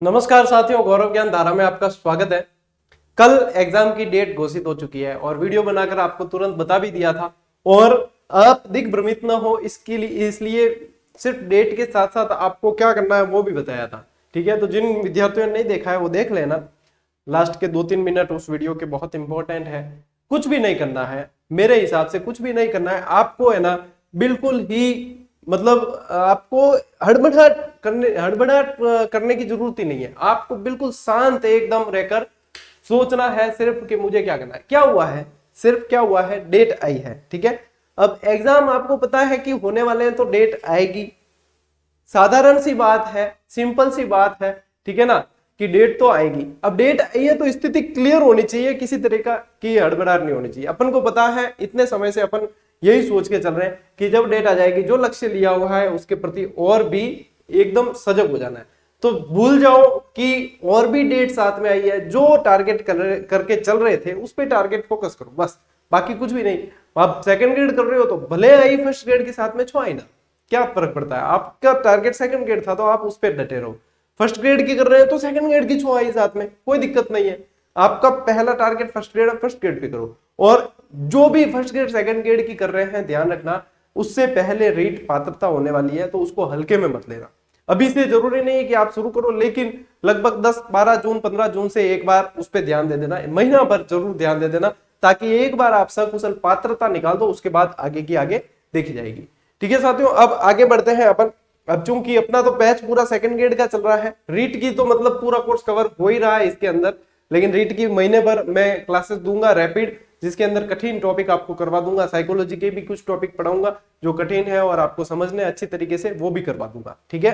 नमस्कार साथियों, गौरव ज्ञान धारा में आपका स्वागत है। कल एग्जाम की डेट घोषित हो चुकी है और वीडियो बनाकर आपको तुरंत बता भी दिया था और आप दिग्भ्रमित न हो इसके लिए इसलिए सिर्फ डेट के साथ साथ आपको क्या करना है वो भी बताया था। ठीक है, तो जिन विद्यार्थियों ने नहीं देखा है वो देख लेना। लास्ट के 2-3 मिनट उस वीडियो के बहुत इंपॉर्टेंट है। कुछ भी नहीं करना है, मेरे हिसाब से कुछ भी नहीं करना है आपको, है ना। बिल्कुल ही मतलब आपको हड़बड़ाहट करने की जरूरत ही नहीं है। आपको बिल्कुल शांत एकदम रहकर सोचना है सिर्फ कि मुझे क्या करना है। क्या हुआ है, सिर्फ क्या हुआ है, डेट आई है। ठीक है, अब एग्जाम आपको पता है कि होने वाले हैं तो डेट आएगी। साधारण सी बात है, सिंपल सी बात है। ठीक है ना, कि डेट तो आएगी। अब डेट आई है तो स्थिति क्लियर होनी चाहिए, किसी तरह की हड़बड़ाहट नहीं होनी चाहिए। अपन को पता है, इतने समय से अपन यही सोच के चल रहे हैं कि जब डेट आ जाएगी जो लक्ष्य लिया हुआ है उसके प्रति और भी एकदम सजग हो जाना है। तो भूल जाओ कि और भी डेट साथ में आई है, जो टारगेट करके चल रहे थे उस पर टारगेट फोकस करो बस, बाकी कुछ भी नहीं। आप सेकंड ग्रेड कर रहे हो तो भले आई फर्स्ट ग्रेड के साथ में, छो आई ना, क्या फर्क पड़ता है। आपका टारगेट सेकंड ग्रेड था तो आप उस पर डटे रहो। फर्स्ट ग्रेड की कर रहे हो तो सेकंड ग्रेड की छो आई साथ में, कोई दिक्कत नहीं है। आपका पहला टारगेट फर्स्ट ग्रेड है, फर्स्ट ग्रेड पे करो। और जो भी फर्स्ट ग्रेड सेकंड ग्रेड की कर रहे हैं, ध्यान रखना उससे पहले रीट पात्रता होने वाली है तो उसको हल्के में मत लेना। अभी से जरूरी नहीं है कि आप शुरू करो, लेकिन लगभग 10-12 जून 15 जून से एक बार उस पर ध्यान दे देना, महीना भर जरूर ध्यान दे देना, ताकि एक बार आप सकुशल पात्रता निकाल दो, उसके बाद आगे की आगे देखी जाएगी। ठीक है साथियों, अब आगे बढ़ते हैं अपन। अब चूंकि अपना तो बैच पूरा सेकंड ग्रेड का चल रहा है, रीट की तो मतलब पूरा कोर्स कवर हो ही रहा है इसके अंदर, लेकिन रीट की महीने भर मैं क्लासेस दूंगा रैपिड, जिसके अंदर कठिन टॉपिक आपको करवा दूंगा। साइकोलॉजी के भी कुछ टॉपिक पढ़ाऊंगा जो कठिन है और आपको समझने अच्छी तरीके से, वो भी करवा दूंगा। ठीक है,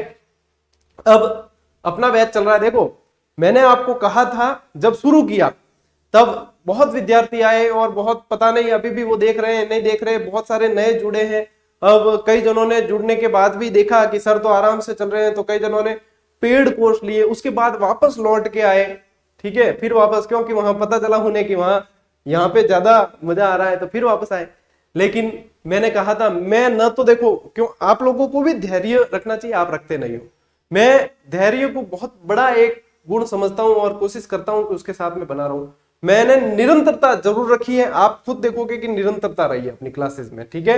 अब अपना बैच चल रहा है। देखो, मैंने आपको कहा था जब शुरू किया तब बहुत विद्यार्थी आए और बहुत, पता नहीं अभी भी वो देख रहे हैं नहीं देख रहे, बहुत सारे नए जुड़े हैं। अब कई जनों ने जुड़ने के बाद भी देखा कि सर तो आराम से चल रहे हैं, तो कई जनों ने पेड कोर्स लिए, उसके बाद वापस लौट के आए। ठीक है, फिर वापस, क्योंकि वहां पता चला उन्हें कि वहां यहाँ पे ज्यादा मजा आ रहा है, तो फिर वापस आए। लेकिन मैंने कहा था, मैं न तो देखो, क्यों आप लोगों को भी धैर्य रखना चाहिए, आप रखते नहीं हो। मैं धैर्य को बहुत बड़ा एक गुण समझता हूं और कोशिश करता हूं कि उसके साथ में बना रहूं। मैंने निरंतरता जरूर रखी है, आप खुद देखोगे कि निरंतरता रही है अपनी क्लासेस में। ठीक है,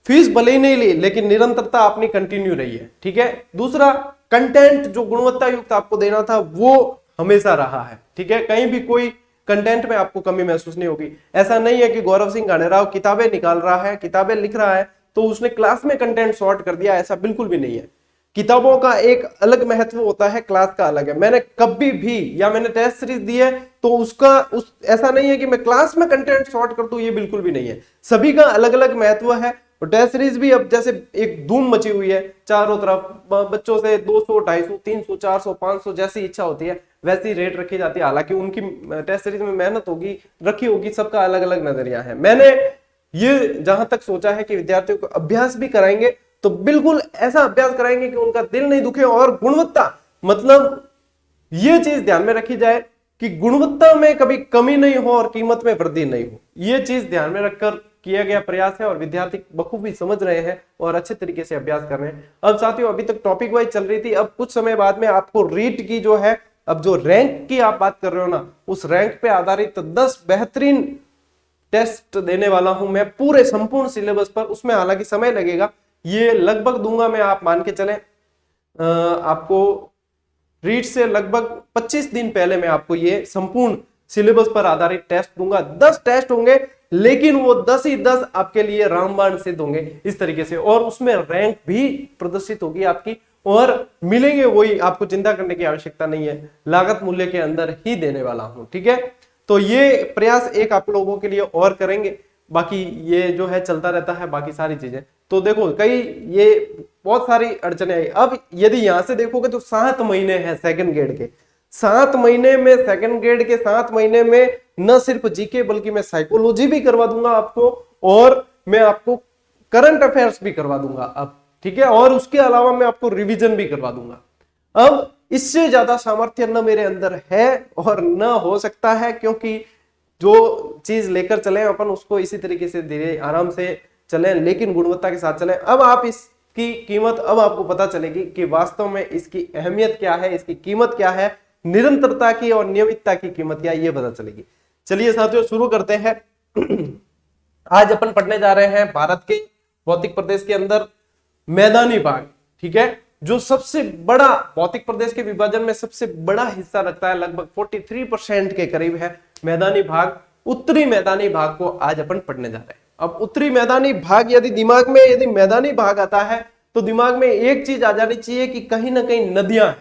फीस भले ही नहीं ली, लेकिन निरंतरता अपनी कंटिन्यू रही है। ठीक है, दूसरा, कंटेंट जो गुणवत्ता युक्त आपको देना था वो हमेशा रहा है। ठीक है, कहीं भी कोई कंटेंट में आपको कमी महसूस नहीं होगी। ऐसा नहीं है कि गौरव सिंह गानेराव किताबें निकाल रहा है, किताबें लिख रहा है तो उसने क्लास में कंटेंट शॉर्ट कर दिया, ऐसा बिल्कुल भी नहीं है। किताबों का एक अलग महत्व होता है, क्लास का अलग है। मैंने कभी भी, या मैंने टेस्ट सीरीज दी है तो उसका ऐसा नहीं है कि मैं क्लास में कंटेंट शॉर्ट कर दूं, ये बिल्कुल भी नहीं है। सभी का अलग अलग महत्व है। और टेस्ट सीरीज भी अब जैसे एक धूम मची हुई है चारों तरफ, बच्चों से 200, 250, 300, 400, 500 जैसी इच्छा होती है वैसी रेट रखी जाती है। हालांकि उनकी टेस्ट सीरीज में मेहनत होगी, रखी होगी, सबका अलग अलग नजरिया है। मैंने ये जहां तक सोचा है कि विद्यार्थियों को अभ्यास भी कराएंगे तो बिल्कुल ऐसा अभ्यास कराएंगे कि उनका दिल नहीं दुखे, और गुणवत्ता, मतलब ये चीज ध्यान में रखी जाए कि गुणवत्ता में कभी कमी नहीं हो और कीमत में वृद्धि नहीं हो। ये चीज ध्यान में रखकर किया गया प्रयास है और विद्यार्थी बखूबी समझ रहे हैं और अच्छे तरीके से अभ्यास कर रहे हैं। अब साथियों, अभी तक टॉपिक वाइज चल रही थी, अब कुछ समय बाद में आपको रीट की जो है, अब जो रैंक की आप बात कर रहे हो ना, उस रैंक पे आधारित 10 बेहतरीन टेस्ट देने वाला हूं मैं पूरे संपूर्ण सिलेबस पर। उसमें हालांकि समय लगेगा, ये लगभग दूंगा मैं, आप मान के चलें आपको रीट से लगभग 25 दिन पहले मैं आपको ये संपूर्ण सिलेबस पर आधारित टेस्ट दूंगा। 10 टेस्ट होंगे, लेकिन वो 10 ही 10 आपके लिए रामबाण सिद्ध होंगे इस तरीके से, और उसमें रैंक भी प्रदर्शित होगी आपकी, और मिलेंगे वही, आपको चिंता करने की आवश्यकता नहीं है, लागत मूल्य के अंदर ही देने वाला हूं। ठीक है, तो ये प्रयास एक आप लोगों के लिए और करेंगे, बाकी ये जो है चलता रहता है बाकी सारी चीजें। तो देखो, कई ये बहुत सारी अड़चने आई। अब यदि यहां से देखोगे तो 7 महीने हैं सेकंड ग्रेड के, 7 महीने में, सेकंड ग्रेड के 7 महीने में न सिर्फ जीके बल्कि मैं साइकोलॉजी भी करवा दूंगा आपको, और मैं आपको करंट अफेयर्स भी करवा दूंगा अब। ठीक है, और उसके अलावा मैं आपको रिवीजन भी करवा दूंगा। अब इससे ज्यादा सामर्थ्य न मेरे अंदर है और न हो सकता है, क्योंकि जो चीज लेकर चले अपन उसको इसी तरीके से धीरे आराम से चलें, लेकिन गुणवत्ता के साथ चलें। अब आप इस की कीमत अब आपको पता चलेगी कि वास्तव में इसकी अहमियत क्या है, इसकी कीमत क्या है, निरंतरता की और नियमितता की कीमत क्या है, ये पता चलेगी। चलिए साथियों शुरू करते हैं। आज अपन पढ़ने जा रहे हैं भारत के भौतिक प्रदेश के अंदर मैदानी भाग, ठीक है, जो सबसे बड़ा भौतिक प्रदेश के विभाजन में सबसे बड़ा हिस्सा रखता है, लगभग 43% के करीब है मैदानी भाग। उत्तरी मैदानी भाग को आज अपन पढ़ने जा रहे हैं। अब उत्तरी मैदानी भाग यदि दिमाग में यदि मैदानी भाग आता है तो दिमाग में एक चीज आ जानी चाहिए कि कहीं ना कहीं नदियां हैं,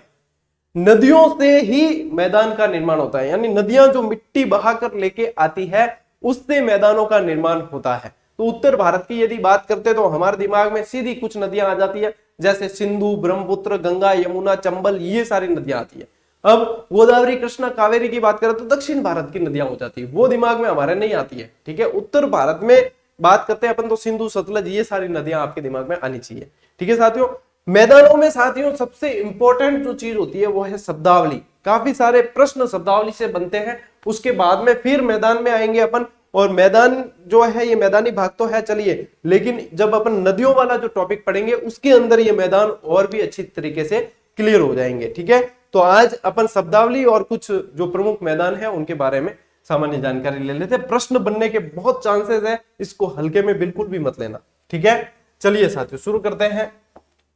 नदियों से ही मैदान का निर्माण होता है, यानी नदियां जो मिट्टी बहाकर लेके आती है उससे मैदानों का निर्माण होता है। तो उत्तर भारत की यदि बात करते हैं तो हमारे दिमाग में सीधी कुछ नदियां आ जाती है, जैसे सिंधु, ब्रह्मपुत्र, गंगा, यमुना, चंबल, ये सारी नदियां आती है। अब गोदावरी, कृष्णा, कावेरी की बात करें तो दक्षिण भारत की नदियां हो जाती है, वो दिमाग में हमारे नहीं आती है, ठीक है। उत्तर भारत में बात करते हैं अपन तो सिंधु, सतलज, ये सारी नदियां आपके दिमाग में आनी चाहिए, ठीक है साथियों। मैदानों में साथियों सबसे इंपॉर्टेंट जो चीज होती है वो है शब्दावली। काफी सारे प्रश्न शब्दावली से बनते हैं, उसके बाद में फिर मैदान में आएंगे अपन। और मैदान जो है ये मैदानी भाग तो है, चलिए, लेकिन जब अपन नदियों वाला जो टॉपिक पढ़ेंगे उसके अंदर ये मैदान और भी अच्छी तरीके से क्लियर हो जाएंगे, ठीक है। तो आज अपन शब्दावली और कुछ जो प्रमुख मैदान है उनके बारे में सामान्य जानकारी ले लेते हैं। प्रश्न बनने के बहुत चांसेस है, इसको हल्के में बिल्कुल भी मत लेना, ठीक है। चलिए साथियों शुरू करते हैं।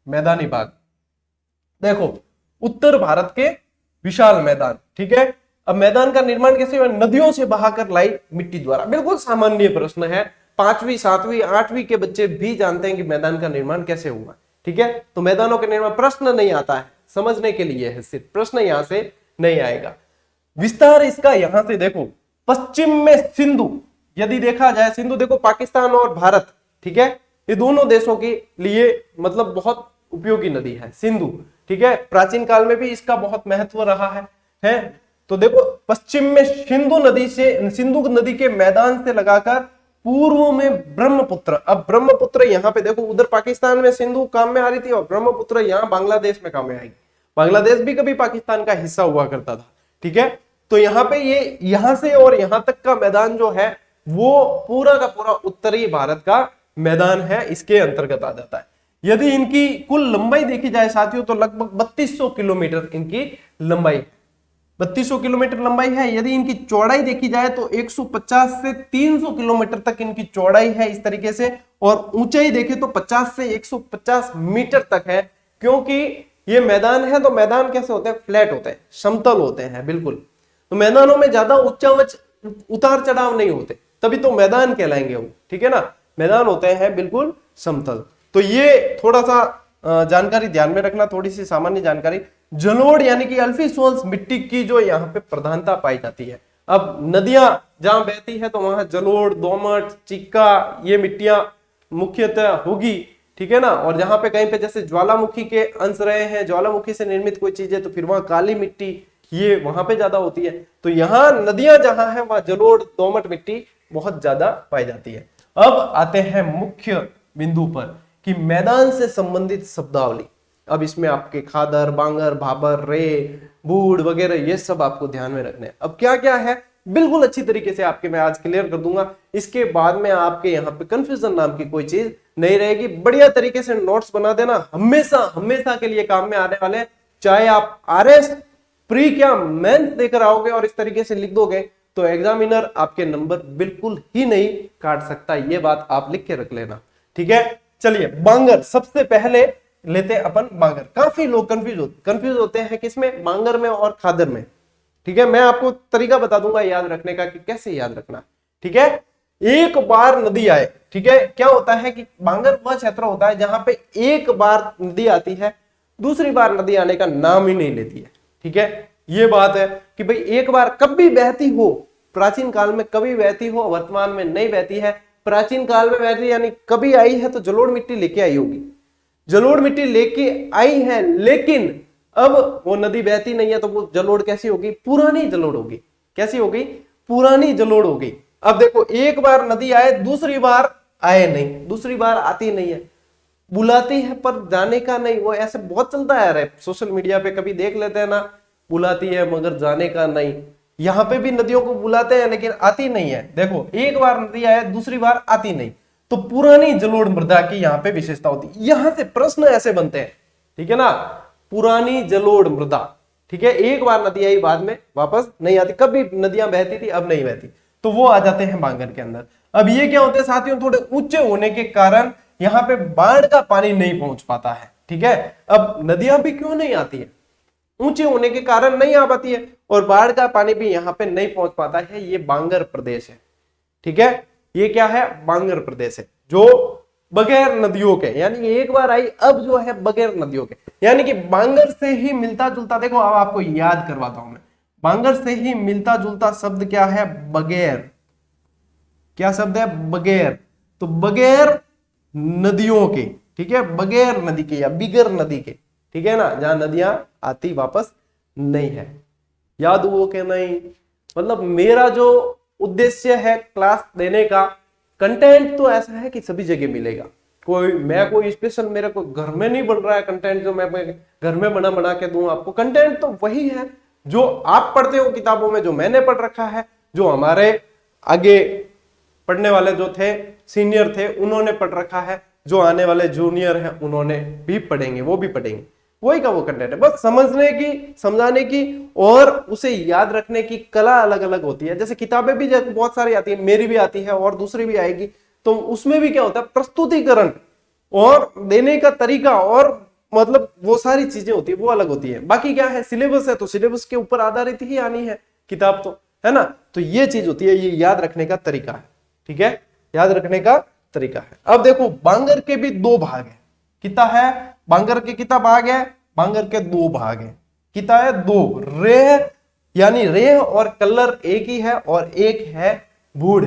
मैदानी भाग देखो, उत्तर भारत के विशाल मैदान, ठीक है। अब मैदान का निर्माण कैसे हुआ? नदियों से बहाकर लाई मिट्टी द्वारा। बिल्कुल सामान्य प्रश्न है, 5वीं 7वीं 8वीं के बच्चे भी जानते हैं कि मैदान का निर्माण कैसे हुआ, ठीक है। तो मैदानों के निर्माण प्रश्न नहीं आता है, समझने के लिए है सिर्फ, प्रश्न यहां से नहीं आएगा। विस्तार इसका यहां से देखो, पश्चिम में सिंधु, यदि देखा जाए सिंधु देखो पाकिस्तान और भारत, ठीक है, ये दोनों देशों के लिए मतलब बहुत उपयोगी नदी है सिंधु, ठीक है। प्राचीन काल में भी इसका बहुत महत्व रहा है। तो देखो पश्चिम में सिंधु नदी से, सिंधु नदी के मैदान से लगाकर पूर्व में ब्रह्मपुत्र। अब ब्रह्मपुत्र यहाँ पे देखो, उधर पाकिस्तान में सिंधु काम में आ रही थी और ब्रह्मपुत्र यहाँ बांग्लादेश में काम में आएगी। बांग्लादेश भी कभी पाकिस्तान का हिस्सा हुआ करता था, ठीक है। तो यहाँ पे ये यहां से और यहां तक का मैदान जो है वो पूरा का पूरा उत्तरी भारत का मैदान है, इसके अंतर्गत आ जाता है। यदि इनकी कुल लंबाई देखी जाए साथियों तो लगभग 3200 किलोमीटर इनकी लंबाई, 3200 किलोमीटर लंबाई है। यदि इनकी चौड़ाई देखी जाए तो 150 से 300 किलोमीटर तक इनकी चौड़ाई है इस तरीके से, और ऊंचाई देखें तो 50 से 150 मीटर तक है। क्योंकि ये मैदान है तो मैदान कैसे होते हैं? फ्लैट होते हैं, समतल होते हैं बिल्कुल। तो मैदानों में ज्यादा उतार चढ़ाव नहीं होते, तभी तो मैदान कहलाएंगे वो, ठीक है ना। मैदान होते हैं बिल्कुल समतल। तो ये थोड़ा सा जानकारी ध्यान में रखना, थोड़ी सी सामान्य जानकारी। जलोढ़ यानी कि अल्फी मिट्टी की जो यहाँ पे प्रधानता पाई जाती है। अब नदियां जहां बहती है तो वहां जलोढ़, दोमट, चिक्का, ये मिट्टियां मुख्यतः होगी, ठीक है ना। और जहां पे कहीं पे जैसे ज्वालामुखी के अंश रहे हैं, ज्वालामुखी से निर्मित कोई चीज है तो फिर वहां काली मिट्टी ये वहां पे ज्यादा होती है। तो यहाँ नदियां जहां है वहां जलोढ़, दोमट मिट्टी बहुत ज्यादा पाई जाती है। अब आते हैं मुख्य बिंदु पर कि मैदान से संबंधित शब्दावली। अब इसमें आपके खादर, बांगर, भाबर, रे, बूढ़ वगैरह ये सब आपको ध्यान में रखने हैं। अब क्या क्या है बिल्कुल अच्छी तरीके से आपके मैं आज क्लियर कर दूंगा। इसके बाद में आपके यहाँ पे कंफ्यूजन नाम की कोई चीज नहीं रहेगी। बढ़िया तरीके से नोट्स बना देना, हमेशा हमेशा के लिए काम में आने वाले। चाहे आप आरएस प्री क्या मेंस देकर आओगे और इस तरीके से लिख दोगे तो एग्जामिनर आपके नंबर बिल्कुल ही नहीं काट सकता, ये बात आप लिख के रख लेना, ठीक है। चलिए बांगर सबसे पहले लेते हैं अपन। बांगर काफी लोग कंफ्यूज होते हैं किसमें? बांगर में और खादर में, ठीक है। मैं आपको तरीका बता दूंगा याद रखने का कि कैसे याद रखना, ठीक है। एक बार नदी आए, ठीक है, क्या होता है कि बांगर वह क्षेत्र होता है जहां पे एक बार नदी आती है, दूसरी बार नदी आने का नाम ही नहीं लेती है, ठीक है। ये बात है कि भाई एक बार कभी बहती हो, प्राचीन काल में कभी बहती हो, वर्तमान में नहीं बहती है। प्राचीन काल में बहती यानी कभी आई है तो जलोढ़ मिट्टी लेके आई होगी, जलोढ़ मिट्टी लेके आई है, लेकिन अब वो नदी बहती नहीं है तो वो जलोढ़ कैसी होगी? पुरानी जलोढ़ होगी। कैसी होगी? पुरानी जलोढ़ होगी। अब देखो एक बार नदी आए, दूसरी बार आए नहीं, दूसरी बार आती नहीं है, बुलाती है पर जाने का नहीं। वो ऐसे बहुत चलता है यार, सोशल मीडिया पे कभी देख लेते हैं ना, बुलाती है मगर जाने का नहीं। यहाँ पे भी नदियों को बुलाते हैं लेकिन आती नहीं है। देखो एक बार नदी आए, दूसरी बार आती नहीं, तो पुरानी जलोढ़ मृदा की यहाँ पे विशेषता होती है। यहां से प्रश्न ऐसे बनते हैं, ठीक है ना, पुरानी जलोढ़ मृदा, ठीक है, एक बार नदी आई बाद में वापस नहीं आती, कभी नदियां बहती थी अब नहीं बहती, तो वो आ जाते हैं बांगर के अंदर। अब ये क्या होते हैं साथियों, थोड़े ऊंचे होने के कारण यहाँ पे बाढ़ का पानी नहीं पहुंच पाता है, ठीक है। अब नदियां भी क्यों नहीं आती है, ऊंचे होने के कारण नहीं आ पाती है, और बाढ़ का पानी भी यहाँ पे नहीं पहुंच पाता है, ये बांगर प्रदेश है, ठीक है। ये क्या है, बांगर प्रदेश है, जो बगैर नदियों के, यानी एक बार आई अब जो है बगैर नदियों के, यानी कि बांगर से ही मिलता जुलता, देखो अब आपको याद करवाता हूं मैं, बांगर से ही मिलता जुलता शब्द क्या है, बगैर, क्या शब्द है, बगैर, तो बगैर नदियों के, ठीक है, बगैर नदी के या बिगर नदी के, ठीक है ना, जहां नदियां आती वापस नहीं है। याद हुआ कि नहीं, मतलब मेरा जो उद्देश्य है क्लास देने का, कंटेंट तो ऐसा है कि सभी जगह मिलेगा, कोई स्पेशल मेरे को घर में नहीं बन रहा है कंटेंट जो मैं घर में बना के दूं आपको। कंटेंट तो वही है जो आप पढ़ते हो किताबों में, जो मैंने पढ़ रखा है, जो हमारे आगे पढ़ने वाले जो थे सीनियर थे उन्होंने पढ़ रखा है, जो आने वाले जूनियर हैं उन्होंने भी पढ़ेंगे, वो भी पढ़ेंगे, वही का वो कंटेंट है। बस समझने की, समझाने की और उसे याद रखने की कला अलग अलग होती है। जैसे किताबें भी बहुत सारी आती है, मेरी भी आती है और दूसरी भी आएगी, तो उसमें भी क्या होता है, प्रस्तुतिकरण और देने का तरीका और मतलब वो सारी चीजें होती है, वो अलग होती है। बाकी क्या है, सिलेबस है तो सिलेबस के ऊपर आधारित ही आनी है किताब, तो है ना, तो ये चीज होती है, ये याद रखने का तरीका है, ठीक है, याद रखने का तरीका है। अब देखो बांगर के भी दो भाग है, कितना है, बांगर के कितना भाग है, बांगर के दो भाग है, कितना है, दो, रेह यानी रेह और कल्लर एक ही है, और एक है बूढ़,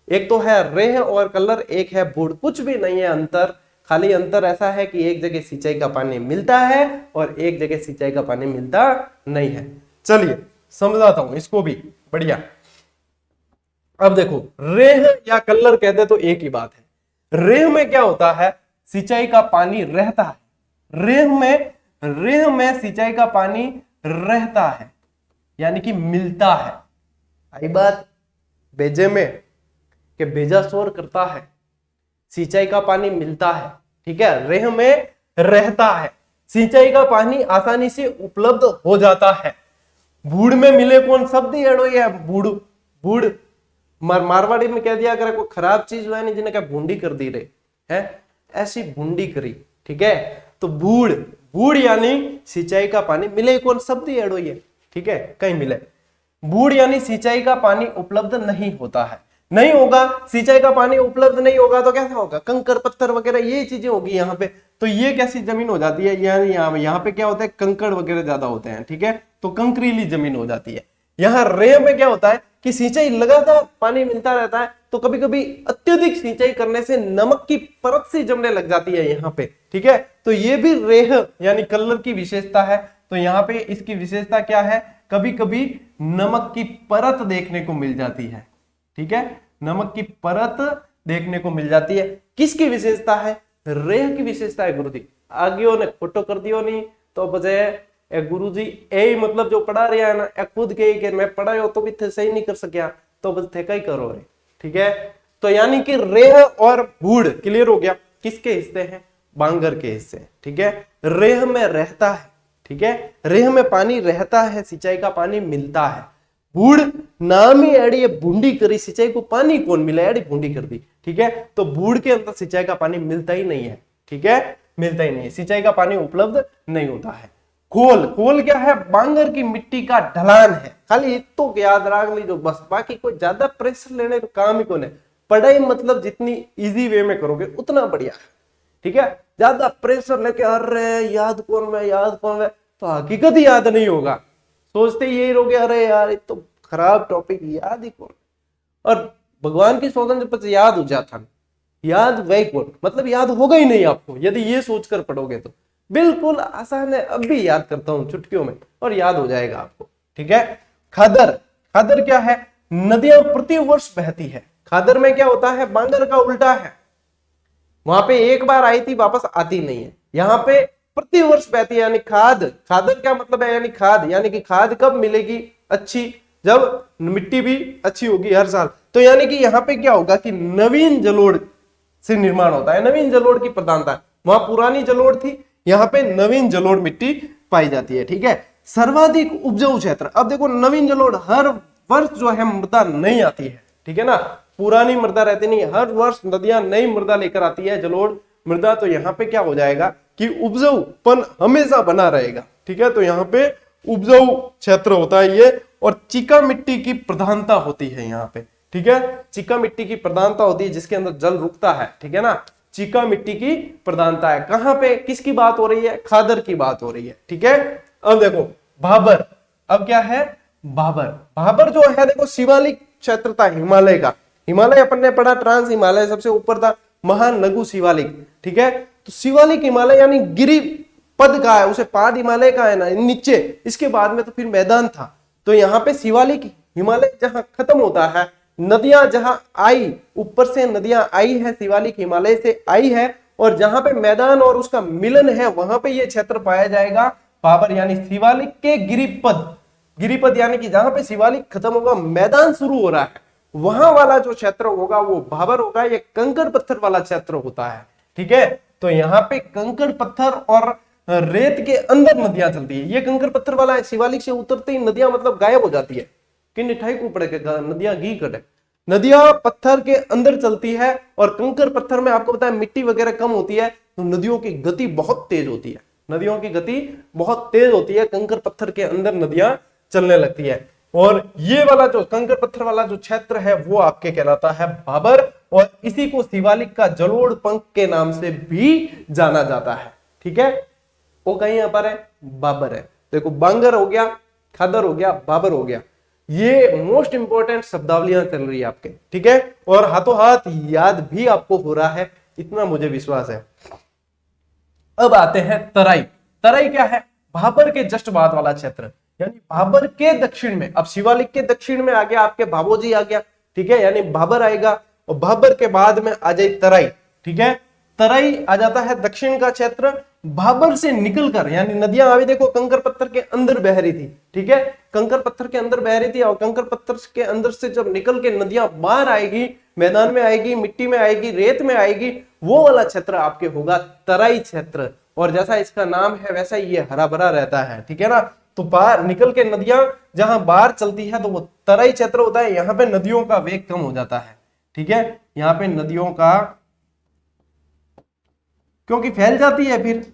एक तो है रेह और कल्लर, एक है बूढ़, कुछ भी नहीं है अंतर, खाली अंतर ऐसा है कि एक जगह सिंचाई का पानी मिलता है और एक जगह सिंचाई का पानी मिलता नहीं है। चलिए समझाता हूं इसको भी बढ़िया। अब देखो रेह या कल्लर कहते तो एक ही बात है। रेह में क्या होता है, सिंचाई का पानी रहता है, रेह में सिंचाई का पानी रहता है, यानी कि मिलता है। आई बात भेजे में कि भेजा शोर करता है, सिंचाई का पानी मिलता है, ठीक है, रेह में रहता है, सिंचाई का पानी आसानी से उपलब्ध हो जाता है। बूढ़ में मिले कौन शब्द एड़ो है, बूढ़, बूढ़ मारवाड़ी में कह दिया अगर कोई खराब चीज हुआ नहीं, जिन्हें क्या भूंडी कर दी रे है, ऐसी भूंडी करी, ठीक है। तो बूढ़, बूढ़ यानी सिंचाई का पानी मिले कौन शब्द एड़ो है, ठीक है, कहीं मिले। बूढ़ यानी सिंचाई का पानी उपलब्ध नहीं होता है, नहीं होगा, सिंचाई का पानी उपलब्ध नहीं होगा तो कैसा होगा, कंकर पत्थर वगैरह ये चीजें होगी यहाँ पे, तो ये कैसी जमीन हो जाती है, यानी यहाँ पे क्या होता है, कंकड़ वगैरह ज्यादा होते हैं, ठीक है, तो कंकरीली जमीन हो जाती है। यहाँ रेह में क्या होता है कि सिंचाई लगातार पानी मिलता रहता है, तो कभी कभी अत्यधिक सिंचाई करने से नमक की परत सी जमने लग जाती है यहाँ पे, ठीक है, तो ये भी रेह यानी कल्लर की विशेषता है। तो यहाँ पे इसकी विशेषता क्या है, कभी कभी नमक की परत देखने को मिल जाती है, ठीक है, नमक की परत देखने को मिल जाती है। किसकी विशेषता है, रेह की विशेषता है गुरुजी। आगे ने फोटो कर दियो नहीं तो बजाय गुरुजी ए मतलब जो पढ़ा रहा है ना, खुद के कि मैं पढ़ायो तो भी थे सही नहीं कर सकिया, तो बस थे कई करो रे, ठीक है। तो यानी कि रेह और बूढ़ क्लियर हो गया, किसके हिस्से हैं, बांगर के हिस्से, ठीक है। रेह में रहता है, ठीक है, रेह में पानी रहता है, सिंचाई का पानी मिलता है। बूढ़ नाम ही एड़ी बूंदी करी, सिंचाई को पानी कौन मिला, एड़ी बूंदी कर दी, ठीक है। तो बूढ़ के अंदर सिंचाई का पानी मिलता ही नहीं है, ठीक है, मिलता ही नहीं है, सिंचाई का पानी उपलब्ध नहीं होता है। कोल, कोल क्या है, बांगर की मिट्टी का ढलान है, खाली तो याद रख लीजिए बस, बाकी कोई ज्यादा प्रेशर लेने का काम ही कौन है। पढ़ाई मतलब जितनी इजी वे में करोगे उतना बढ़िया है, ठीक है, ज्यादा प्रेशर लेके अरे याद कौन में, याद कौन में, तो हकीकत ही याद नहीं होगा, सोचते यही रहोगे अरे यार तो खराब टॉपिक, याद ही कौन, और भगवान की सौगंध पर याद हो जाता, याद वही कौन, मतलब याद होगा ही नहीं आपको यदि ये सोचकर पढ़ोगे तो। बिल्कुल आसान है, अब भी याद करता हूं चुटकियों में और याद हो जाएगा आपको, ठीक है। खादर, खादर क्या है, नदियां प्रति वर्ष बहती है। खादर में क्या होता है, बांगर का उल्टा है, वहां पे एक बार आई थी वापस आती नहीं है, यहाँ पे प्रति वर्ष बहती है, यानी खाद, खादर क्या मतलब है, यानी खाद, यानी कि खाद कब मिलेगी अच्छी, जब मिट्टी भी अच्छी होगी हर साल। तो यानी कि यहाँ पे क्या होगा कि नवीन जलोढ़ से निर्माण होता है, नवीन जलोढ़ की प्रधानता। वहां पुरानी जलोढ़ थी, यहाँ पे नवीन जलोढ़ मिट्टी पाई जाती है। ठीक है, सर्वाधिक उपजाऊ क्षेत्र। अब देखो नवीन जलोढ़ हर वर्ष जो है मृदा नहीं आती है, ठीक है ना, पुरानी मृदा रहती नहीं, हर वर्ष नदियां नई मृदा लेकर आती है, जलोढ़ मृदा। तो यहाँ पे क्या हो जाएगा कि उपजाऊपन हमेशा बना रहेगा। ठीक है, तो यहाँ पे उपजाऊ क्षेत्र होता है ये, और चिका मिट्टी की प्रधानता होती है यहाँ पे। ठीक है, चिका मिट्टी की प्रधानता होती है जिसके अंदर जल रुकता है। ठीक है ना, चिका मिट्टी की प्रधानता है। कहां पे किसकी बात हो रही है? खादर की बात हो रही है। ठीक है, अब देखो भाबर, अब क्या है? भाबर। भाबर जो है देखो शिवालिक क्षेत्र था हिमालय का। हिमालय अपन ने पढ़ा, ट्रांस हिमालय सबसे ऊपर था, महानगु शिवालिक। ठीक है, तो शिवालिक हिमालय यानी गिरी पद का है, उसे पाद हिमालय का है ना नीचे, इसके बाद में तो फिर मैदान था। तो यहाँ पे शिवालिक हिमालय जहां खत्म होता है, नदियां जहां आई, ऊपर से नदियां आई है, शिवालिक हिमालय से आई है, और जहां पे मैदान और उसका मिलन है वहां पे ये क्षेत्र पाया जाएगा भाबर, यानी शिवालिक के गिरिपद। गिरिपद यानी कि जहां पे शिवालिक खत्म होगा, मैदान शुरू हो रहा है, वहां वाला जो क्षेत्र होगा वो भाबर होगा। ये कंकड़ पत्थर वाला क्षेत्र होता है। ठीक है, तो यहाँ पे कंकड़ पत्थर और रेत के अंदर नदियां चलती है। ये कंकड़ पत्थर वाला है, शिवालिक से उतरते ही नदियां मतलब गायब हो जाती है कि निठाई को पड़ेगा, नदियां घी कटे, नदियां पत्थर के अंदर चलती है। और कंकड़ पत्थर में आपको पता है मिट्टी वगैरह कम होती है, तो नदियों की गति बहुत तेज होती है। नदियों की गति बहुत तेज होती है, कंकड़ पत्थर के अंदर नदियां चलने लगती है। और ये वाला जो कंकड़ पत्थर वाला जो क्षेत्र है वो आपके कहलाता है भाबर, और इसी को शिवालिक का जलोढ़ पंख के नाम से भी जाना जाता है। ठीक है, वो कहीं पर है, बाबर है। देखो बांगर हो गया, खादर हो गया, बाबर हो गया, ये मोस्ट इंपोर्टेंट शब्दावलियां चल रही है आपके। ठीक है, और हाथों हाथ याद भी आपको हो रहा है, इतना मुझे विश्वास है। अब आते हैं तराई। तराई क्या है? भाबर के जस्ट बाद वाला क्षेत्र, यानी भाबर के दक्षिण में। अब शिवालिक के दक्षिण में आ गया आपके भाभोजी आ गया। ठीक है, यानी भाबर आएगा, और भाबर के बाद में आ जाए तराई। ठीक है, तराई आ जाता है दक्षिण का क्षेत्र। भाबर से निकलकर, यानी नदियां अभी देखो कंकड़ पत्थर के अंदर बह रही थी। ठीक है, कंकड़ पत्थर के अंदर बह रही थी, और कंकड़ पत्थर के अंदर से जब निकल के नदियां बाहर आएगी, मैदान में आएगी, मिट्टी में आएगी, रेत में आएगी, वो वाला क्षेत्र आपके होगा तराई क्षेत्र। और जैसा इसका नाम है वैसा ही ये हरा भरा रहता है। ठीक है ना, तो बाहर निकल के नदियां जहां बाहर चलती है तो वो तराई क्षेत्र होता है। यहाँ पे नदियों का वेग कम हो जाता है। ठीक है, यहाँ पे नदियों का, क्योंकि फैल जाती है फिर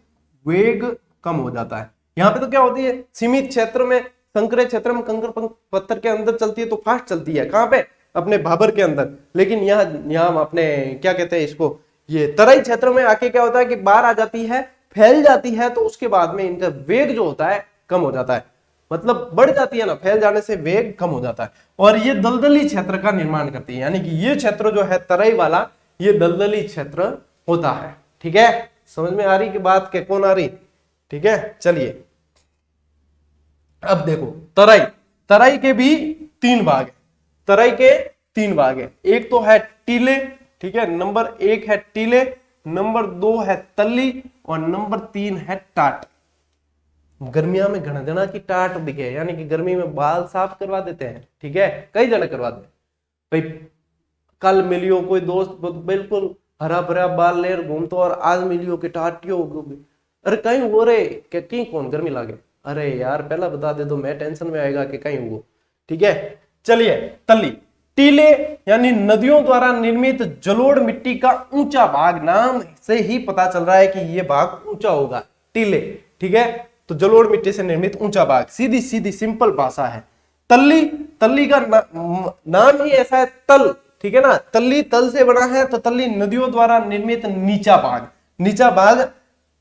वेग कम हो जाता है। यहाँ पे तो क्या होती है, सीमित क्षेत्र में, संकरे क्षेत्र में कंकड़ पत्थर के अंदर चलती है तो फास्ट चलती है। कहां पे? अपने भाबर के अंदर। लेकिन यहाँ अपने क्या कहते हैं इसको, ये तराई क्षेत्र में आके क्या होता है कि बाहर आ जाती है, फैल जाती है, तो उसके बाद में इनका वेग जो होता है कम हो जाता है, मतलब बढ़ जाती है ना, फैल जाने से वेग कम हो जाता है, और ये दलदली क्षेत्र का निर्माण करती है। यानी कि ये क्षेत्र जो है तराई वाला, ये दलदली क्षेत्र होता है। ठीक है, समझ में आ रही की बात के कौन आ रही? ठीक है, चलिए अब देखो तराई। तराई के भी 3 भाग है। तराई के 3 भाग है। एक तो है टीले, ठीक है, नंबर 1 है टीले, नंबर 2 है तल्ली, और नंबर 3 है टाट। गर्मिया में घना की टाट दिखे, यानी कि गर्मी में बाल साफ करवा देते हैं। ठीक है, कई जने करवाते हैं। भाई कल मिलियो कोई दोस्त बिल्कुल हरा भरा बाल लेर घूमतो, और आज मिलियो के टाटियो, अरे कहीं हो रे कहीं कौन गर्मी लागे, अरे यार पहला बता दे तो मैं टेंशन में आएगा कि कहीं हो। ठीक है, चलिए तल्ली। टीले यानी नदियों द्वारा निर्मित जलोढ़ मिट्टी का ऊंचा भाग, नाम से ही पता चल रहा है कि यह भाग ऊंचा होगा, टीले। ठीक है, तो जलोढ़ मिट्टी से निर्मित ऊंचा भाग, सीधी सीधी सिंपल भाषा है। तल्ली, तल्ली का नाम ही ऐसा है, तल। ठीक है ना, तल्ली तल से बना है, तो तल्ली नदियों द्वारा निर्मित नीचा भाग। नीचा भाग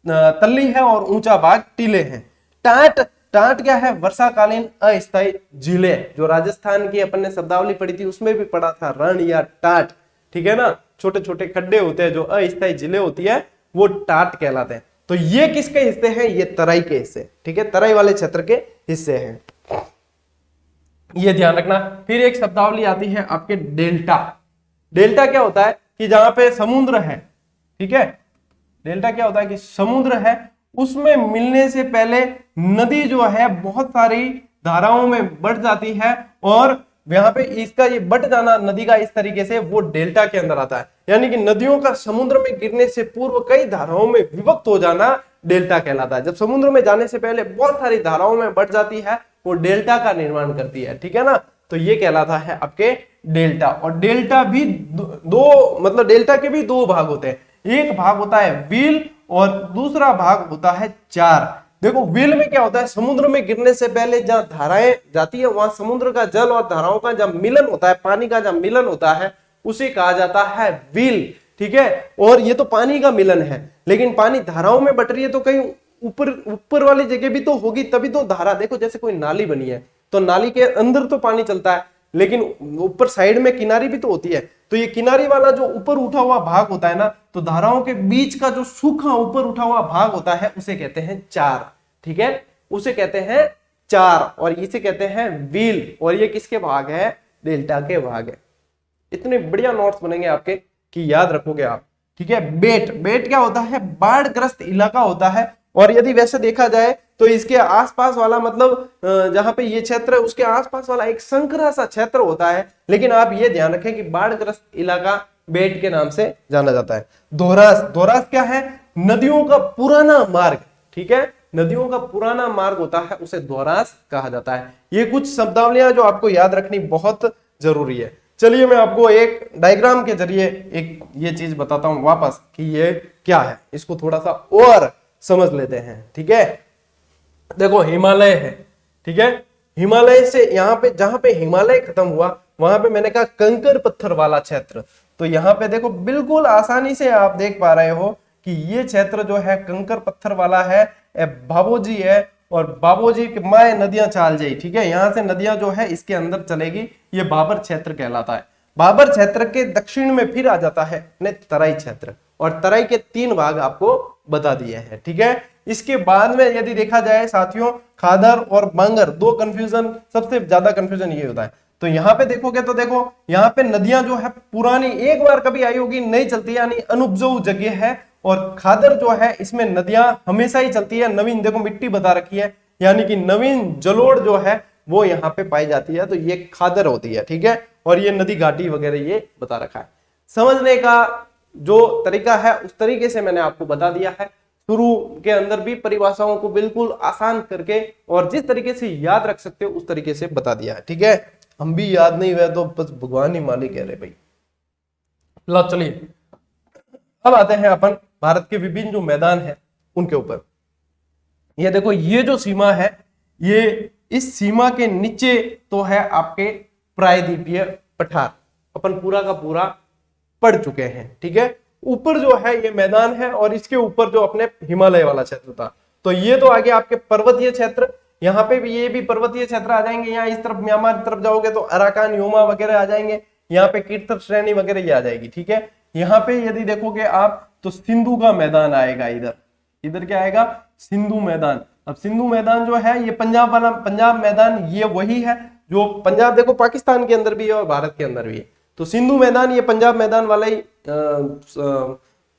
तल्ली है और ऊंचा भाग टीले है। टाट, टाट क्या है? वर्षाकालीन अस्थायी झीलें। जो राजस्थान की अपन ने शब्दावली पढ़ी थी उसमें भी पढ़ा था, रण या टाट। ठीक है ना, छोटे छोटे खड्डे होते हैं जो अस्थायी झीलें होती है, वो टाट कहलाते हैं। तो ये किसके हिस्से हैं? ये तराई के हिस्से। ठीक है, तराई वाले क्षेत्र के हिस्से हैं, ये ध्यान रखना। फिर एक शब्दावली आती है आपके डेल्टा। डेल्टा क्या होता है कि जहां पे समुद्र है, ठीक है, डेल्टा क्या होता है कि समुद्र है, उसमें मिलने से पहले नदी जो है बहुत सारी धाराओं में बढ़ जाती है, और यहाँ पे इसका ये बट जाना नदी का इस तरीके से वो डेल्टा के अंदर आता है। यानी कि नदियों का समुद्र में गिरने से पूर्व कई धाराओं में विभक्त हो जाना डेल्टा कहलाता है। जब समुद्र में जाने से पहले बहुत सारी धाराओं में बट जाती है वो डेल्टा का निर्माण करती है, ठीक है ना। तो ये कहलाता है आपके डेल्टा। और डेल्टा भी दो मतलब डेल्टा के भी दो भाग होते हैं, एक भाग होता है व्हील और दूसरा भाग होता है चार। देखो व्हील में क्या होता है, समुद्र में गिरने से पहले जहां धाराएं जाती है वहां समुद्र का जल और धाराओं का जब मिलन होता है, पानी का जब मिलन होता है उसे कहा जाता है व्हील, ठीक है। और ये तो पानी का मिलन है, लेकिन पानी धाराओं में बट रही है तो कहीं ऊपर ऊपर वाली जगह भी तो होगी, तभी तो धारा। देखो जैसे कोई नाली बनी है तो नाली के अंदर तो पानी चलता है, लेकिन ऊपर साइड में किनारी भी तो होती है। तो ये किनारी वाला जो ऊपर उठा हुआ भाग होता है ना, तो धाराओं के बीच का जो सूखा ऊपर उठा हुआ भाग होता है उसे कहते हैं चार, ठीक है, उसे कहते हैं चार। और इसे कहते हैं व्हील। और ये किसके भाग है, डेल्टा के भाग है। इतने बढ़िया नोट्स बनेंगे आपके कि याद रखोगे आप, ठीक है। बेट, बेट क्या होता है, बाढ़ग्रस्त इलाका होता है। और यदि वैसे देखा जाए तो इसके आसपास वाला मतलब जहां पे ये क्षेत्र है उसके आसपास वाला एक संकरा सा क्षेत्र होता है। लेकिन आप ये ध्यान रखें कि बाढ़ग्रस्त इलाका बेट के नाम से जाना जाता है। दोहरास, दोहरास क्या है, नदियों का पुराना मार्ग, ठीक है, नदियों का पुराना मार्ग होता है उसे दोहरास कहा जाता है। ये कुछ शब्दावलियां जो आपको याद रखनी बहुत जरूरी है। चलिए मैं आपको एक डायग्राम के जरिए एक ये चीज बताता हूं वापस कि ये क्या है, इसको थोड़ा सा और समझ लेते हैं, ठीक है। देखो हिमालय है, ठीक है, हिमालय से यहाँ पे जहां पे हिमालय खत्म हुआ वहां पे मैंने कहा कंकर पत्थर वाला क्षेत्र। तो यहाँ पे देखो बिल्कुल आसानी से आप देख पा रहे हो कि ये क्षेत्र जो है कंकर पत्थर वाला है, बाबोजी है और बाबोजी के माए नदियां चाल जाई, ठीक है, यहां से नदियां जो है इसके अंदर चलेगी, ये बाबर क्षेत्र कहलाता है। बाबर क्षेत्र के दक्षिण में फिर आ जाता है अपने तराई क्षेत्र, और तराई के तीन भाग आपको बता दिए हैं, ठीक है। इसके बाद में यदि देखा जाए साथियों, खादर और बांगर, दो कंफ्यूजन, सबसे ज्यादा कंफ्यूजन ये होता है। तो यहाँ पे देखोगे तो देखो यहाँ पे नदियां जो है पुरानी एक बार कभी आई होगी, नहीं चलती, यानी अनुपजाऊ जगह है। और खादर जो है इसमें नदियां हमेशा ही चलती है। नवीन देखो मिट्टी बता रखी है, यानी कि नवीन जलोढ़ जो है वो यहाँ पे पाई जाती है, तो ये खादर होती है, ठीक है। और ये नदी घाटी वगैरह ये बता रखा है। समझने का जो तरीका है उस तरीके से मैंने आपको बता दिया है। शुरू के अंदर भी परिभाषाओं को बिल्कुल आसान करके और जिस तरीके से याद रख सकते हो उस तरीके से बता दिया है, ठीक है। हम भी याद नहीं हुआ तो बस भगवान ही मालिक कह रहे भाई। लो चलिए अब आते हैं अपन भारत के विभिन्न जो मैदान है उनके ऊपर। ये देखो ये जो सीमा है, ये इस सीमा के नीचे तो है आपके प्रायद्वीपीय पठार, अपन पूरा का पूरा पढ़ चुके हैं, ठीक है। ऊपर जो है ये मैदान है और इसके ऊपर जो अपने हिमालय वाला क्षेत्र था। तो ये तो आगे आपके पर्वतीय क्षेत्र, यहाँ पे भी ये भी पर्वतीय क्षेत्र आ जाएंगे। यहाँ इस तरफ म्यांमार तरफ जाओगे तो अराकान, योमा वगैरह आ जाएंगे। यहाँ पे कीर्तन श्रेणी वगैरह ये आ जाएगी, ठीक है। यहाँ पे यदि देखोगे आप तो सिंधु का मैदान आएगा, इधर इधर क्या आएगा, सिंधु मैदान। अब सिंधु मैदान जो है ये पंजाब वाला, पंजाब मैदान ये वही है जो पंजाब देखो पाकिस्तान के अंदर भी है और भारत के अंदर भी है। तो सिंधु मैदान ये पंजाब मैदान वाला ही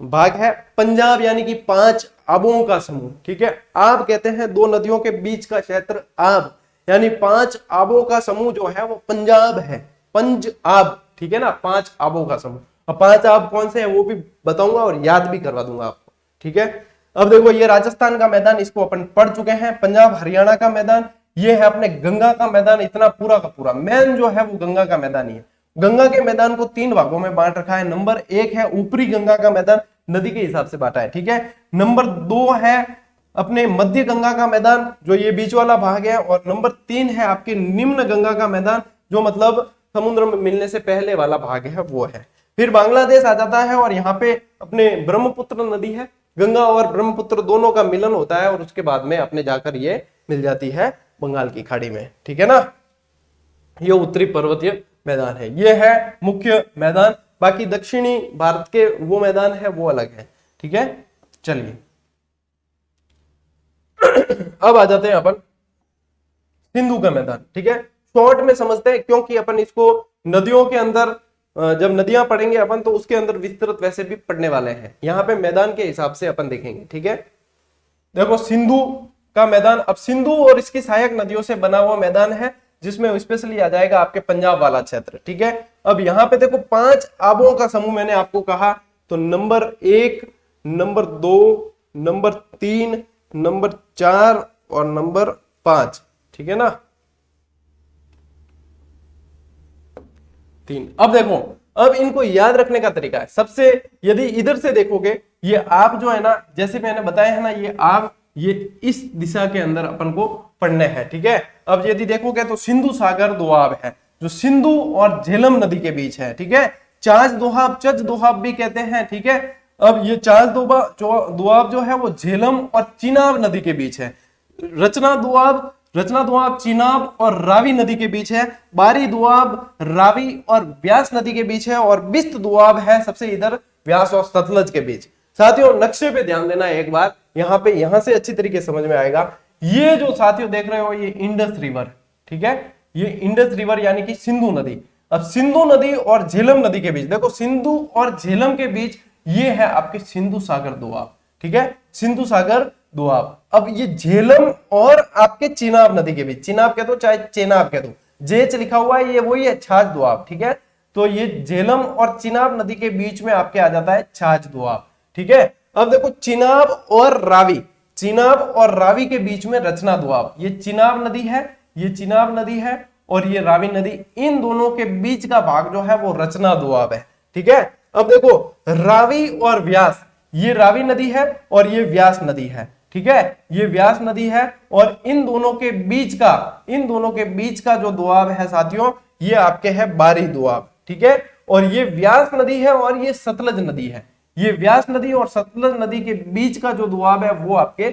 भाग है। पंजाब यानी कि 5 आबों का समूह, ठीक है। आब कहते हैं दो नदियों के बीच का क्षेत्र, आब यानी 5 आबों का समूह जो है वो पंजाब है, पंज आब, ठीक है ना, 5 आबों का समूह। और 5 आब कौन से हैं वो भी बताऊंगा और याद भी करवा दूंगा आपको, ठीक है। अब देखो ये राजस्थान का मैदान, इसको अपन पढ़ चुके हैं। पंजाब हरियाणा का मैदान, ये है अपने गंगा का मैदान। इतना पूरा का पूरा मेन जो है वो गंगा का मैदान ही है। गंगा के मैदान को 3 भागों में बांट रखा है। नंबर 1 है ऊपरी गंगा का मैदान, नदी के हिसाब से बांटा है, ठीक है। नंबर 2 है अपने मध्य गंगा का मैदान, जो ये बीच वाला भाग है। और नंबर 3 है आपके निम्न गंगा का मैदान, जो मतलब समुद्र में मिलने से पहले वाला भाग है वो है। फिर बांग्लादेश आ जाता है और यहाँ पे अपने ब्रह्मपुत्र नदी है, गंगा और ब्रह्मपुत्र दोनों का मिलन होता है और उसके बाद में अपने जाकर ये मिल जाती है बंगाल की खाड़ी में, ठीक है ना। ये उत्तरी पर्वतीय मैदान है, ये है मुख्य मैदान। बाकी दक्षिणी भारत के वो मैदान है वो अलग है, ठीक है। चलिए अब आ जाते हैं अपन सिंधु का मैदान, ठीक है। शॉर्ट में समझते हैं क्योंकि अपन इसको नदियों के अंदर जब नदियां पढ़ेंगे अपन तो उसके अंदर विस्तृत वैसे भी पढ़ने वाले हैं। यहाँ पे मैदान के हिसाब से अपन देखेंगे, ठीक है। देखो सिंधु का मैदान, अब सिंधु और इसकी सहायक नदियों से बना हुआ मैदान है जिसमें स्पेशली आ जाएगा आपके पंजाब वाला क्षेत्र। ठीक है, अब यहाँ पे देखो 5 आबों का समूह मैंने आपको कहा, तो नंबर 1, नंबर 2, नंबर 3, नंबर 4 और नंबर 5। ठीक है ना, 3। अब देखो, अब इनको याद रखने का तरीका है, सबसे यदि इधर से देखोगे ये आप जो है ना, जैसे मैंने बताया है ना, ये आप ये इस दिशा के अंदर अपन को पढ़ने हैं। ठीक है, अब यदि देखोगे तो सिंधु सागर दोआब है, जो सिंधु और झेलम नदी के बीच है। ठीक है, चाच दोआब, चच दोआब भी कहते हैं। ठीक है, अब ये चाच दोआब जो है वो झेलम और चिनाब नदी के बीच है। रचना दोआब चिनाब और रावी नदी के बीच है। बारी दोआब रावी और व्यास नदी के बीच है। और बिस्त दोआब है सबसे इधर व्यास और सतलज के बीच। साथियों नक्शे पे ध्यान देना एक बार, यहां से अच्छी तरीके समझ में आएगा। ये जो साथियों देख रहे हो ये इंडस रिवर। ठीक है, ये इंडस रिवर यानी कि सिंधु नदी। अब सिंधु नदी और झेलम नदी के बीच, देखो सिंधु और झेलम के बीच ये है आपके सिंधु सागर दोआब। ठीक है, सिंधु सागर दोआब। अब ये झेलम और आपके चिनाब नदी के बीच, चिनाब कह दो चाहे चेनाब कह दो, जेच लिखा हुआ है, ये वही है छाछ दोआब। ठीक है, तो ये झेलम और चिनाब नदी के बीच में आपके आ जाता है छाछ दोआब। ठीक है, अब देखो चिनाब और रावी के बीच में रचना दोआब। ये चिनाब नदी है, ये चिनाब नदी है और ये रावी नदी, इन दोनों के बीच का भाग जो है वो रचना दोआब है। ठीक है, अब देखो रावी और व्यास, ये रावी नदी है और ये व्यास नदी है। ठीक है, ये व्यास नदी है और इन दोनों के बीच का जो दोआब है साथियों, ये आपके है बारी दोआब। ठीक है, और ये व्यास नदी है और ये सतलज नदी है। ये व्यास नदी और सतलज नदी के बीच का जो दोआब है वो आपके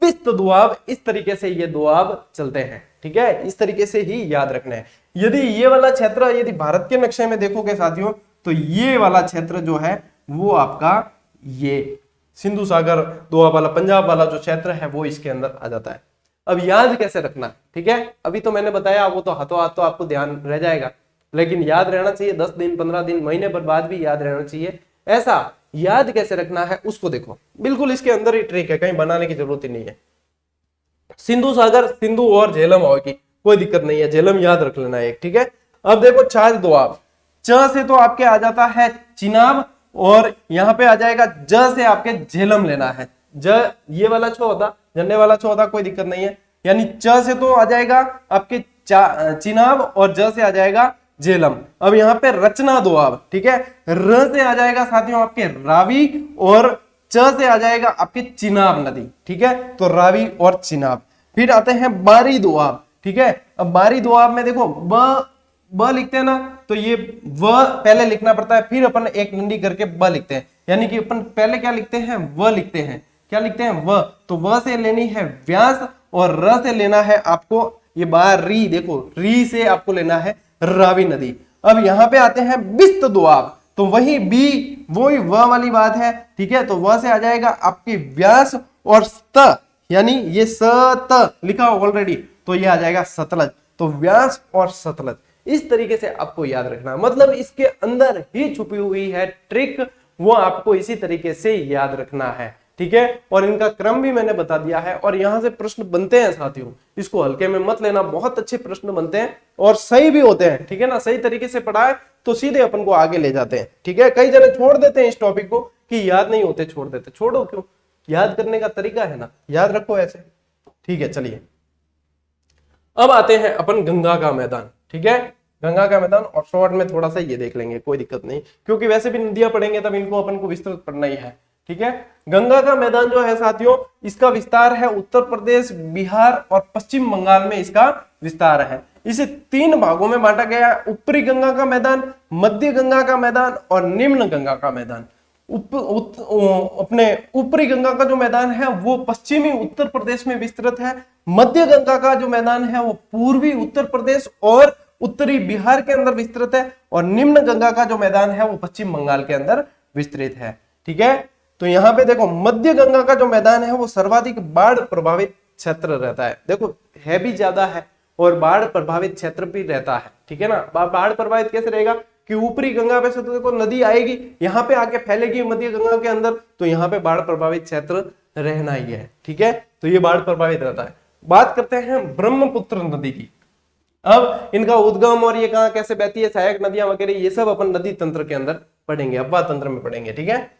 बिस्त दोआब। इस तरीके से ये दोआब चलते हैं। ठीक है, इस तरीके से ही याद रखना है। यदि ये वाला क्षेत्र यदि भारत के नक्शे में देखोगे साथियों, तो ये वाला क्षेत्र जो है वो आपका ये सिंधु सागर दोआब वाला पंजाब वाला जो क्षेत्र है वो इसके अंदर आ जाता है। अब याद कैसे रखना, ठीक है, अभी तो मैंने बताया, वो तो हाथों हाथ तो आपको ध्यान रह जाएगा, लेकिन याद रहना चाहिए। 10 दिन 15 दिन महीने पर बाद भी याद रहना चाहिए। ऐसा याद कैसे रखना है उसको देखो, बिल्कुल इसके अंदर ही ट्रिक है, कहीं बनाने की जरूरत ही नहीं है। सिंधु सागर, सिंधु और झेलम होगी, कोई दिक्कत नहीं है, झेलम याद रख लेना एक। ठीक है, अब देखो छाछ दोआब, च से तो आपके आ जाता है चिनाब और यहाँ पे आ जाएगा ज से आपके झेलम लेना है। ज ये वाला छो होता, झंडे वाला छो होता, कोई दिक्कत नहीं है। यानी च से तो आ जाएगा आपके चिनाब और ज से आ जाएगा झेलम। अब यहाँ पे रचना दोआब, ठीक है, र से आ जाएगा साथियों आपके रावी और च से आ जाएगा आपके चिनाब नदी। ठीक है, तो रावी और चिनाब। फिर आते हैं बारी दोआब। ठीक है, अब बारी दोआब में देखो ब लिखते हैं ना, तो ये व पहले लिखना पड़ता है, फिर अपन एक डंडी करके ब लिखते हैं। यानी कि अपन पहले क्या लिखते हैं, व लिखते हैं। क्या लिखते हैं, व। तो व से लेनी है व्यास और र से लेना है आपको ये बारी, देखो री से आपको लेना है रावी नदी। अब यहाँ पे आते हैं बिस्त दोआब, तो वही बी वही व वाली बात है। ठीक है, तो व से आ जाएगा आपके व्यास और स्त, यानी ये सत लिखा ऑलरेडी, तो ये आ जाएगा सतलज। तो व्यास और सतलज, इस तरीके से आपको याद रखना, मतलब इसके अंदर ही छुपी हुई है ट्रिक, वो आपको इसी तरीके से याद रखना है। ठीक है, और इनका क्रम भी मैंने बता दिया है। और यहां से प्रश्न बनते हैं साथियों, इसको हल्के में मत लेना, बहुत अच्छे प्रश्न बनते हैं और सही भी होते हैं। ठीक है ना, सही तरीके से पढ़ाए तो सीधे अपन को आगे ले जाते हैं। ठीक है, कई जने छोड़ देते हैं इस टॉपिक को कि याद नहीं होते, छोड़ देते। छोड़ो क्यों, याद करने का तरीका है ना, याद रखो ऐसे। ठीक है, चलिए अब आते हैं अपन गंगा का मैदान। ठीक है, गंगा का मैदान, और शॉर्ट में थोड़ा सा ये देख लेंगे, कोई दिक्कत नहीं, क्योंकि वैसे भी नदियां पढ़ेंगे तब इनको अपन को विस्तृत पढ़ना ही है। ठीक है, गंगा का मैदान जो है साथियों, इसका विस्तार है उत्तर प्रदेश, बिहार और पश्चिम बंगाल में इसका विस्तार है। इसे 3 भागों में बांटा गया है, ऊपरी गंगा का मैदान, मध्य गंगा का मैदान और निम्न गंगा का मैदान। अपने ऊपरी गंगा का जो मैदान है वो पश्चिमी उत्तर प्रदेश में विस्तृत है। मध्य गंगा का जो मैदान है वो पूर्वी उत्तर प्रदेश और उत्तरी बिहार के अंदर विस्तृत है। और निम्न गंगा का जो मैदान है वो पश्चिम बंगाल के अंदर विस्तृत है। ठीक है, तो यहाँ पे देखो मध्य गंगा का जो मैदान है वो सर्वाधिक बाढ़ प्रभावित क्षेत्र रहता है। देखो है भी ज्यादा है और बाढ़ प्रभावित क्षेत्र भी रहता है। ठीक है ना, बाढ़ प्रभावित कैसे रहेगा कि ऊपरी गंगा पे से तो देखो नदी आएगी, यहाँ पे आके फैलेगी मध्य गंगा के अंदर, तो यहाँ पे बाढ़ प्रभावित क्षेत्र रहना ही है। ठीक है, तो ये बाढ़ प्रभावित रहता है। बात करते हैं ब्रह्मपुत्र नदी की। अब इनका उद्गम और ये कहाँ कैसे बहती है, सहायक नदियां वगैरह, ये सब अपन नदी तंत्र के अंदर पढ़ेंगे, अपवाह तंत्र में पढ़ेंगे। ठीक है,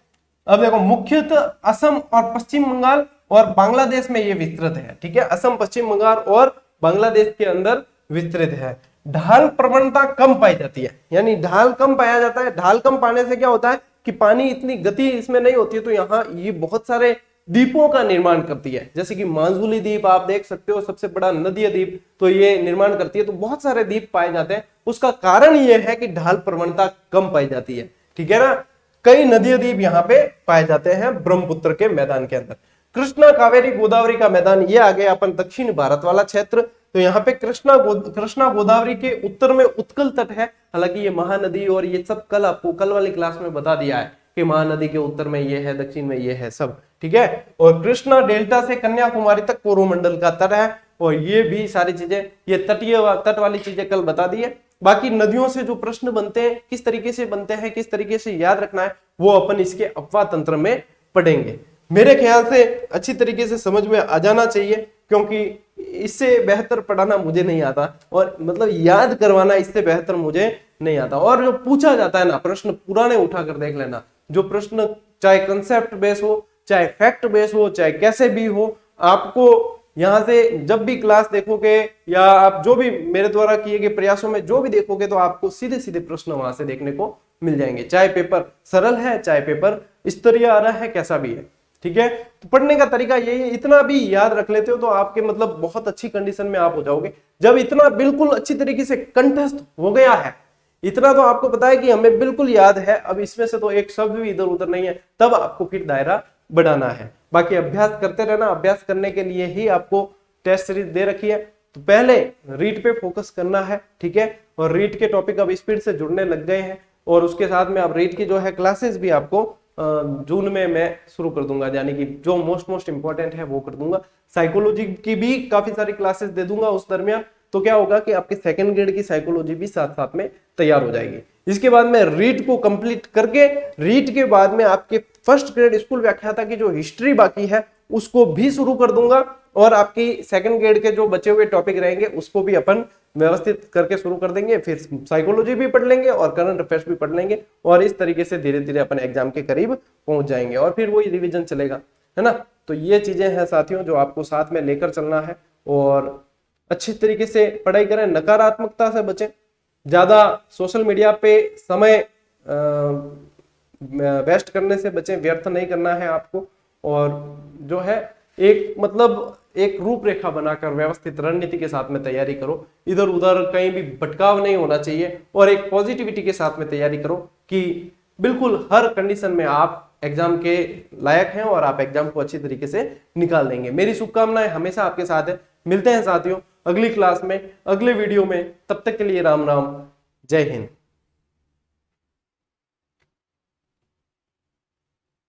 अब देखो मुख्यतः असम और पश्चिम बंगाल और बांग्लादेश में ये विस्तृत है। ठीक है, असम, पश्चिम बंगाल और बांग्लादेश के अंदर विस्तृत है। ढाल प्रवणता कम पाई जाती है, यानी ढाल कम पाया जाता है। ढाल कम पाने से क्या होता है कि पानी इतनी गति इसमें नहीं होती है, तो यहाँ ये बहुत सारे द्वीपों का निर्माण करती है, जैसे कि मांजुली द्वीप आप देख सकते हो, सबसे बड़ा नदीय द्वीप, तो ये निर्माण करती है। तो बहुत सारे द्वीप पाए जाते हैं, उसका कारण ये है कि ढाल प्रवणता कम पाई जाती है। ठीक है ना, कई नदीय द्वीप यहाँ पे पाए जाते हैं ब्रह्मपुत्र के मैदान के अंदर। कृष्णा, कावेरी, गोदावरी का मैदान, ये आ गया अपन दक्षिण भारत वाला क्षेत्र। तो यहाँ पे कृष्णा गोदावरी के उत्तर में उत्कल तट है। हालांकि ये महानदी और ये सब कल आपको कल वाली क्लास में बता दिया है कि महानदी के उत्तर में ये है, दक्षिण में ये है सब। ठीक है, और कृष्णा डेल्टा से कन्याकुमारी तक कोरोमंडल का तट है, और ये भी सारी चीजें, ये तटीय तट वाली चीजें कल बता दी है। बाकी नदियों से जो प्रश्न बनते हैं, किस तरीके से बनते हैं, किस तरीके से याद रखना है, वो अपन इसके अपवाह तंत्र में पढ़ेंगे। मेरे ख्याल से अच्छी तरीके से समझ में आ जाना चाहिए, क्योंकि इससे बेहतर पढ़ाना मुझे नहीं आता, और मतलब याद करवाना इससे बेहतर मुझे नहीं आता। और जो पूछा जाता है ना प्रश्न, पुराने उठा कर देख लेना, जो प्रश्न चाहे कंसेप्ट बेस हो, चाहे फैक्ट बेस हो, चाहे कैसे भी हो, आपको यहाँ से जब भी क्लास देखोगे या आप जो भी मेरे द्वारा किए गए प्रयासों में जो भी देखोगे, तो आपको सीधे सीधे प्रश्न वहां से देखने को मिल जाएंगे, चाहे पेपर सरल है, चाहे पेपर स्तरीय आ रहा है, कैसा भी है। ठीक है, तो पढ़ने का तरीका यही है, इतना भी याद रख लेते हो तो आपके मतलब बहुत अच्छी कंडीशन में आप हो जाओगे। जब इतना बिल्कुल अच्छी तरीके से कंठस्थ हो गया है, इतना तो आपको पता है कि हमें बिल्कुल याद है, अब इसमें से तो एक शब्द भी इधर उधर नहीं है, तब आपको फिर दायरा बढ़ाना है। बाकी अभ्यास करते रहना, अभ्यास करने के लिए ही आपको टेस्ट सीरीज दे रखी है। तो पहले रीड पे फोकस करना है। ठीक है, और रीड के टॉपिक अब स्पीड से जुड़ने लग गए हैं, और उसके साथ में अब रीड की जो है क्लासेस भी आपको जून में मैं शुरू कर दूंगा, यानी कि जो मोस्ट इंपॉर्टेंट है वो कर दूंगा। साइकोलॉजी की भी काफी सारी क्लासेस दे दूंगा उस दरमियान। तो क्या होगा कि आपके सेकंड ग्रेड की साइकोलॉजी भी साथ साथ में तैयार हो जाएगी। इसके बाद में रीड को कंप्लीट करके, रीड के बाद में आपके फर्स्ट ग्रेड स्कूल व्याख्याता की जो हिस्ट्री बाकी है उसको भी शुरू कर दूंगा, और आपकी सेकंड ग्रेड के जो बचे हुए टॉपिक रहेंगे उसको भी अपन व्यवस्थित करके शुरू कर देंगे। फिर साइकोलॉजी भी पढ़ लेंगे और करंट अफेयर्स भी पढ़ लेंगे, और इस तरीके से धीरे धीरे अपन एग्जाम के करीब पहुंच जाएंगे, और फिर वही रिवीजन चलेगा, है ना। तो ये चीजें हैं साथियों जो आपको साथ में लेकर चलना है, और अच्छे तरीके से पढ़ाई करें, नकारात्मकता से बचें, ज्यादा सोशल मीडिया पे समय वेस्ट करने से बचें, व्यर्थ नहीं करना है आपको, और जो है एक मतलब एक रूपरेखा बनाकर व्यवस्थित रणनीति के साथ में तैयारी करो, इधर उधर कहीं भी भटकाव नहीं होना चाहिए, और एक पॉजिटिविटी के साथ में तैयारी करो कि बिल्कुल हर कंडीशन में आप एग्जाम के लायक हैं और आप एग्जाम को अच्छी तरीके से निकाल देंगे। मेरी शुभकामनाएं हमेशा आपके साथ है। मिलते हैं साथियों अगली क्लास में, अगले वीडियो में, तब तक के लिए राम राम, जय हिंद।